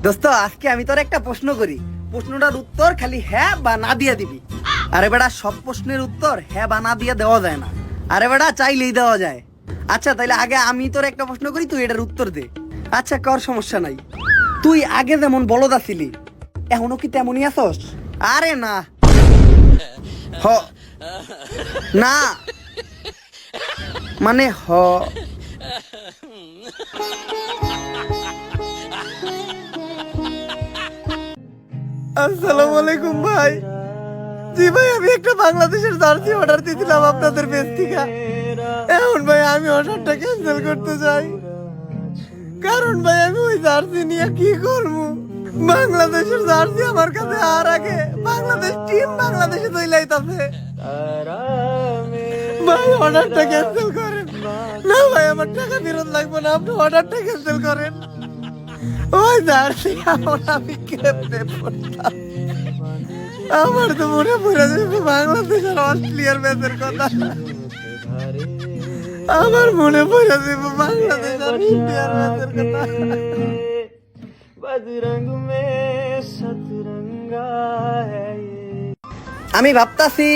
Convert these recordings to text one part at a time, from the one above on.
দোস্ত আজকে আমি তোর একটা প্রশ্ন করি, প্রশ্নটার উত্তর খালি হ্যাঁ বা না দিয়ে দিবি। আরে বেটা, সব প্রশ্নের উত্তর হ্যাঁ বা না দিয়ে দেওয়া যায় না। আরে বেটা, চাইলেই দেওয়া যায়। আচ্ছা তাইলে আগে আমি তোর একটা প্রশ্ন করি, তুই এটার উত্তর দে। আচ্ছা কর, সমস্যা নাই। তুই আগে যেমন বলদ আছিলি, এখনো কি তেমনই আছস? আরে না, হ না, মানে হ। আসসালামু আলাইকুম ভাই। জি ভাই, আমি একটা বাংলাদেশের জার্সি অর্ডার দিয়েছিলাম আপনাদের পেজ থেকে। এখন ভাই আমি অর্ডারটা ক্যান্সেল করতে চাই, কারণ ভাই আমি ওই জার্সি নিয়ে কি করবো? বাংলাদেশের জার্সি আমার কাছে আর আগে বাংলাদেশ টিম বাংলাদেশে তৈলাইতাছে। ভাই অর্ডারটা ক্যান্সেল করেন না ভাই, আমার টাকা ফেরত লাগবে না, আপনি অর্ডারটা ক্যান্সেল করেন। ওই জার্সি আমার আমি কেমনে পড়তাম, আমার তো মনে পড়ে যাবে বাংলাদেশ আর অস্ট্রেলিয়ার ম্যাচের কথা। আমার মনে পড়ে যাবে বাংলাদেশ আর ইন্ডিয়ার ম্যাচের কথা। আমি ভাবতাছি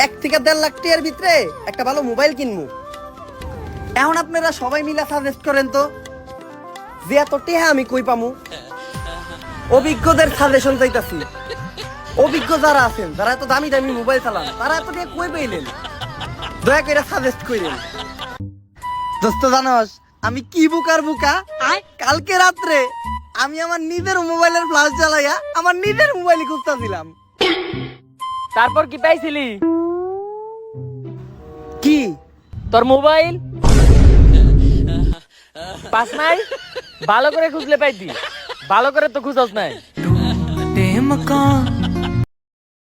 1 থেকে 1.5 লাখ টাকার ভিতরে একটা ভালো মোবাইল কিনবো। এখন আপনারা সবাই মিলে সাজেস্ট করেন তো, যে এত টেহা আমি কই পামু? অভিজ্ঞদের সাজেশন চাইতাছি। অভিজ্ঞ যারা আছেন, যারা এত দামি দামি মোবাইল চালান, তারা এত টাকা কই পাইলেন? দয়া করে সাজেস্ট করেন। দোস্ত জানোস আমি কি বুকার বুকা? কালকে রাত্রে আমি আমার নিজের মোবাইলের ফ্ল্যাশ জ্বালাইয়া আমার নিজের মোবাইল খুঁজতেছিলাম। তারপর কি পাইছিলি? কি? তোর মোবাইল পাস নাই? ভালো করে খুঁজলে পাইতি, ভালো করে তো খুঁজস নাই।